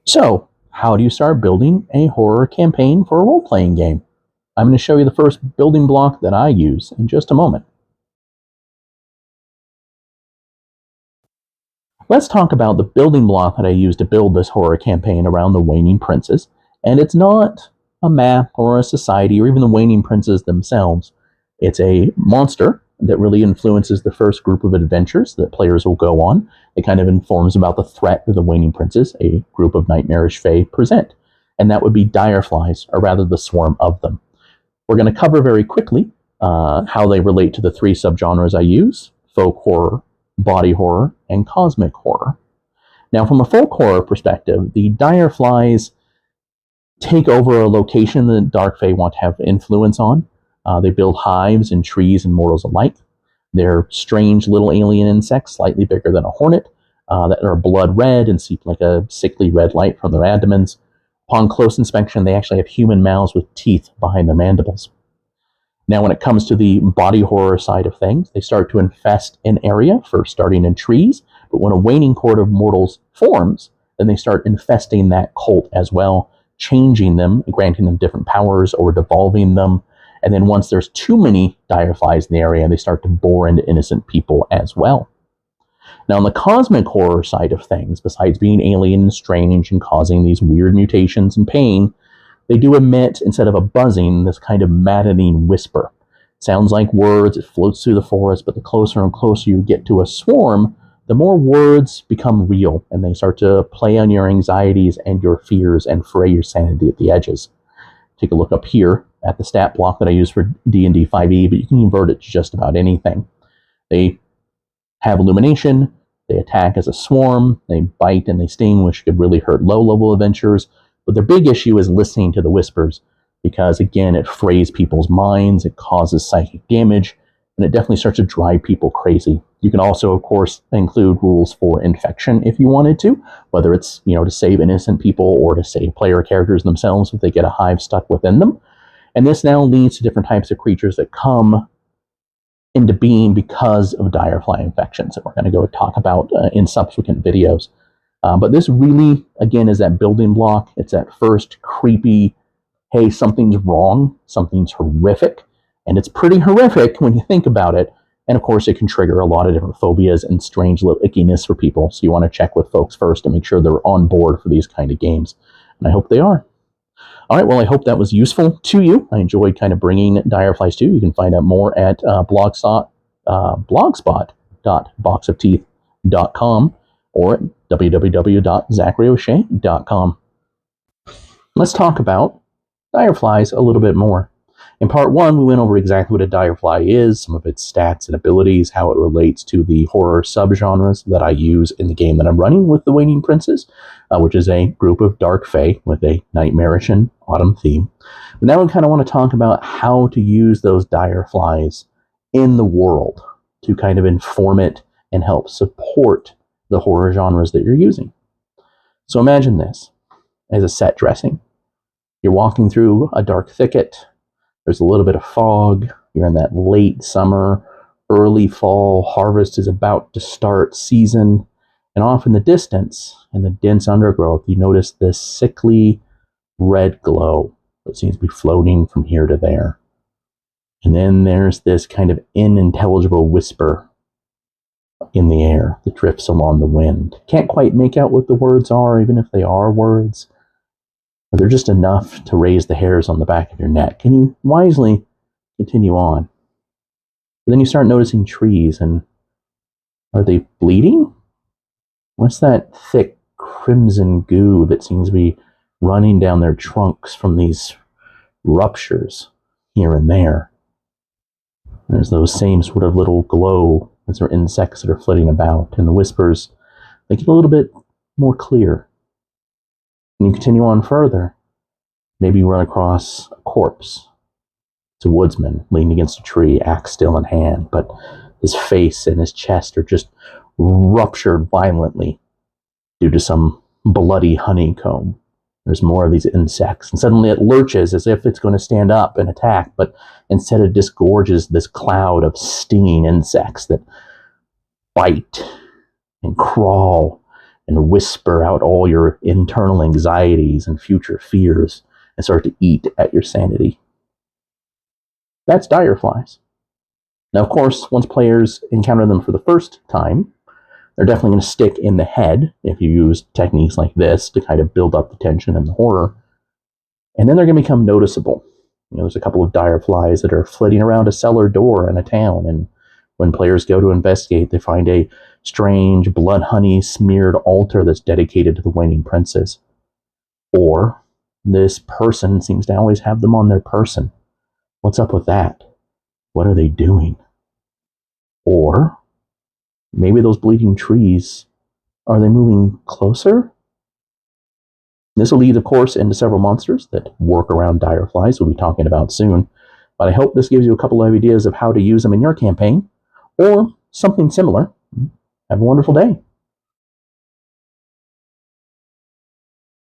So, how do you start building a horror campaign for a role-playing game? I'm going to show you the first building block that I use in just a moment. Let's talk about the building block that I use to build this horror campaign around the Waning Princes. And it's not a map or a society or even the Waning Princes themselves. It's a monster that really influences the first group of adventures that players will go on. It kind of informs about the threat that the Waning Princes, a group of nightmarish fae, present. And that would be Direflies, or rather the swarm of them. We're going to cover very quickly how they relate to the three subgenres I use: folk horror, body horror, and cosmic horror. Now, from a folk horror perspective, the Direflies take over a location that Dark Fae want to have influence on. They build hives in trees and mortals alike. They're strange little alien insects, slightly bigger than a hornet, that are blood red and seep like a sickly red light from their abdomens. Upon close inspection, they actually have human mouths with teeth behind their mandibles. Now, when it comes to the body horror side of things, they start to infest an area, first starting in trees, but when a waning court of mortals forms, then they start infesting that cult as well, changing them, granting them different powers or devolving them. And then once there's too many Direflies in the area, they start to bore into innocent people as well. Now, on the cosmic horror side of things, besides being alien and strange and causing these weird mutations and pain, they do emit, instead of a buzzing, this kind of maddening whisper. It sounds like words, it floats through the forest, but the closer and closer you get to a swarm, the more words become real, and they start to play on your anxieties and your fears and fray your sanity at the edges. Take a look up here at the stat block that I use for D&D 5e, but you can convert it to just about anything. They have illumination, they attack as a swarm, they bite and they sting, which could really hurt low-level adventurers. But their big issue is listening to the whispers, because again, it frays people's minds, it causes psychic damage, and it definitely starts to drive people crazy. You can also, of course, include rules for infection if you wanted to, whether it's, to save innocent people or to save player characters themselves if they get a hive stuck within them. And this now leads to different types of creatures that come into being because of Direfly infections that we're going to go talk about in subsequent videos. But this really, again, is that building block. It's that first creepy, hey, something's wrong, something's horrific, and it's pretty horrific when you think about it. And of course, it can trigger a lot of different phobias and strange little ickiness for people. So you want to check with folks first to make sure they're on board for these kind of games. And I hope they are. All right, well, I hope that was useful to you. I enjoyed kind of bringing Direflies to you. You can find out more at blogspot.boxofteeth.com or at www.zacharyoshay.com. Let's talk about Direflies a little bit more. In part one, we went over exactly what a Direfly is, some of its stats and abilities, how it relates to the horror subgenres that I use in the game that I'm running with the Waning Princes, which is a group of dark fae with a nightmarish and autumn theme. But now we kind of want to talk about how to use those Direflies in the world to kind of inform it and help support the horror genres that you're using. So imagine this as a set dressing. You're walking through a dark thicket. There's a little bit of fog. You're in that late summer, early fall, harvest is about to start season. And off in the distance, in the dense undergrowth, you notice this sickly red glow that seems to be floating from here to there. And then there's this kind of unintelligible whisper in the air that drifts along the wind. Can't quite make out what the words are, even if they are words. But they're just enough to raise the hairs on the back of your neck. And you wisely continue on. But then you start noticing trees, and are they bleeding? What's that thick crimson goo that seems to be running down their trunks from these ruptures here and there? There's those same sort of little glow as there are insects that are flitting about, and the whispers, they get a little bit more clear. And you continue on further. Maybe you run across a corpse. It's a woodsman leaning against a tree, axe still in hand, but his face and his chest are just ruptured violently due to some bloody honeycomb. There's more of these insects, and suddenly it lurches as if it's going to stand up and attack, but instead it disgorges this cloud of stinging insects that bite and crawl and whisper out all your internal anxieties and future fears and start to eat at your sanity. That's Direflies. Now, of course, once players encounter them for the first time, they're definitely going to stick in the head if you use techniques like this to kind of build up the tension and the horror. And then they're going to become noticeable. There's a couple of Direflies that are flitting around a cellar door in a town, and when players go to investigate, they find a strange blood honey smeared altar that's dedicated to the Waning Princes. Or this person seems to always have them on their person. What's up with that? What are they doing? Or maybe those bleeding trees, are they moving closer? This will lead, of course, into several monsters that work around Direflies we'll be talking about soon. But I hope this gives you a couple of ideas of how to use them in your campaign, or something similar. Have a wonderful day.